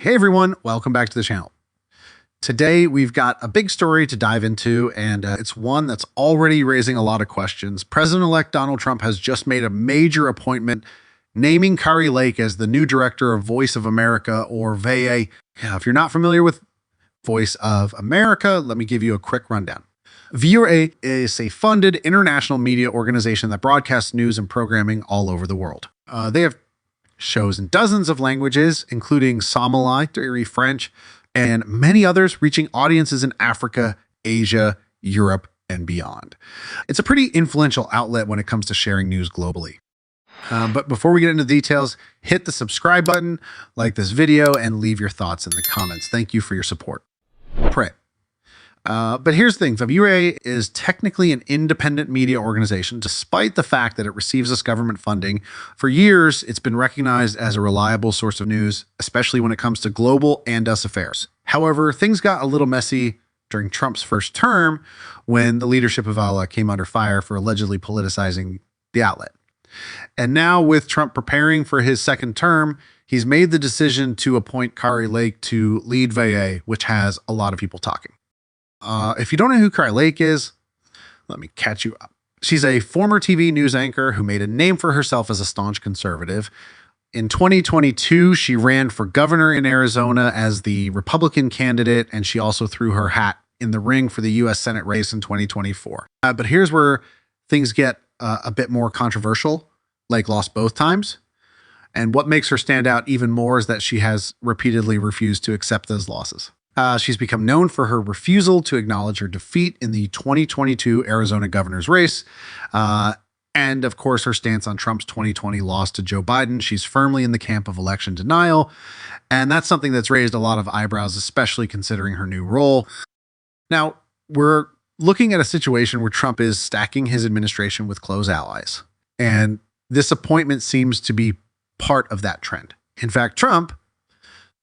Hey everyone, welcome back to the channel. Today we've got a big story to dive into, and it's one that's already raising a lot of questions. President-elect Donald Trump has just made a major appointment naming Kari Lake as the new director of Voice of America, or VA. Yeah, if you're not familiar with Voice of America, let me give you a quick rundown. VOA is a funded international media organization that broadcasts news and programming all over the world. They have shows in dozens of languages, including Somali, French, and many others, reaching audiences in Africa, Asia, Europe, and beyond. It's a pretty influential outlet when it comes to sharing news globally. But before we get into details, hit the subscribe button, like this video, and leave your thoughts in the comments. Thank you for your support. Pray. But here's the thing, VOA is technically an independent media organization, despite the fact that it receives this government funding. For years, it's been recognized as a reliable source of news, especially when it comes to global and US affairs. However, things got a little messy during Trump's first term when the leadership of VOA came under fire for allegedly politicizing the outlet. And now with Trump preparing for his second term, he's made the decision to appoint Kari Lake to lead VOA, which has a lot of people talking. If you don't know who Kari Lake is, let me catch you up. She's a former TV news anchor who made a name for herself as a staunch conservative. In 2022, she ran for governor in Arizona as the Republican candidate, and she also threw her hat in the ring for the U.S. Senate race in 2024. But here's where things get a bit more controversial. Lake lost both times. And what makes her stand out even more is that she has repeatedly refused to accept those losses. She's become known for her refusal to acknowledge her defeat in the 2022 Arizona governor's race. And of course, her stance on Trump's 2020 loss to Joe Biden. She's firmly in the camp of election denial. And that's something that's raised a lot of eyebrows, especially considering her new role. Now, we're looking at a situation where Trump is stacking his administration with close allies. And this appointment seems to be part of that trend. In fact, Trump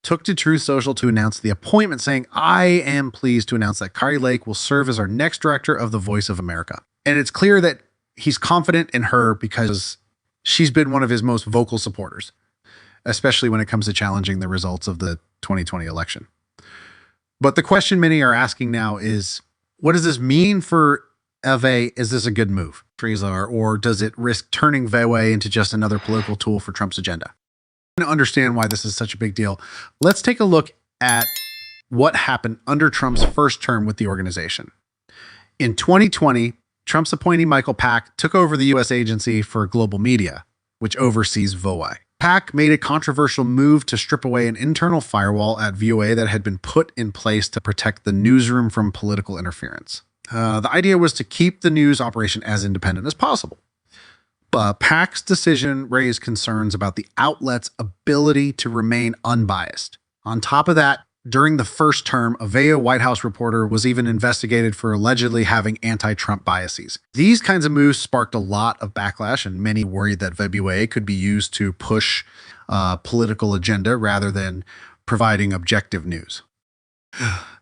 took to Truth Social to announce the appointment, saying, "I am pleased to announce that Kari Lake will serve as our next director of the Voice of America." And it's clear that he's confident in her because she's been one of his most vocal supporters, especially when it comes to challenging the results of the 2020 election. But the question many are asking now is, what does this mean for VOA? Is this a good move for Israel, or does it risk turning VOA into just another political tool for Trump's agenda? To understand why this is such a big deal, let's take a look at what happened under Trump's first term with the organization. In 2020, Trump's appointee Michael Pack took over the U.S. Agency for Global Media, which oversees VOA. Pack made a controversial move to strip away an internal firewall at VOA that had been put in place to protect the newsroom from political interference. The idea was to keep the news operation as independent as possible. Pack's decision raised concerns about the outlet's ability to remain unbiased. On top of that, during the first term, a VOA White House reporter was even investigated for allegedly having anti-Trump biases. These kinds of moves sparked a lot of backlash, and many worried that VOA could be used to push a political agenda rather than providing objective news.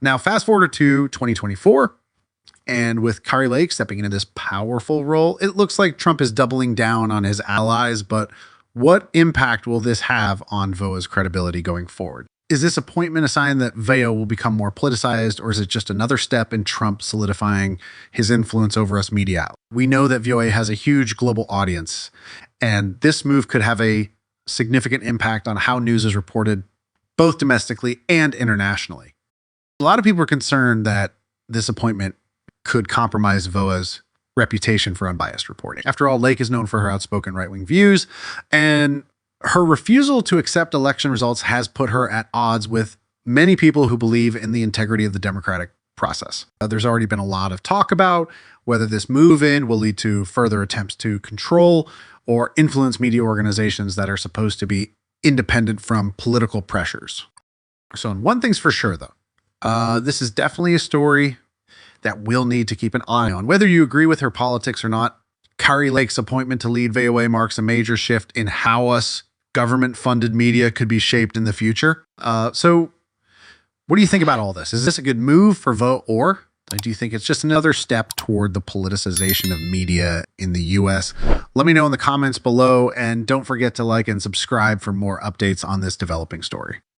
Now, fast forward to 2024. And with Kari Lake stepping into this powerful role, it looks like Trump is doubling down on his allies. But what impact will this have on VOA's credibility going forward? Is this appointment a sign that VOA will become more politicized, or is it just another step in Trump solidifying his influence over us media? We know that VOA has a huge global audience, and this move could have a significant impact on how news is reported, both domestically and internationally. A lot of people are concerned that this appointment could compromise VOA's reputation for unbiased reporting. After all, Lake is known for her outspoken right-wing views, and her refusal to accept election results has put her at odds with many people who believe in the integrity of the democratic process. There's already been a lot of talk about whether this move-in will lead to further attempts to control or influence media organizations that are supposed to be independent from political pressures. So one thing's for sure, though. This is definitely a story that we'll need to keep an eye on. Whether you agree with her politics or not, Kari Lake's appointment to lead VOA marks a major shift in how us government-funded media could be shaped in the future. So what do you think about all this? Is this a good move for VOA, or do you think it's just another step toward the politicization of media in the U.S.? Let me know in the comments below, and don't forget to like and subscribe for more updates on this developing story.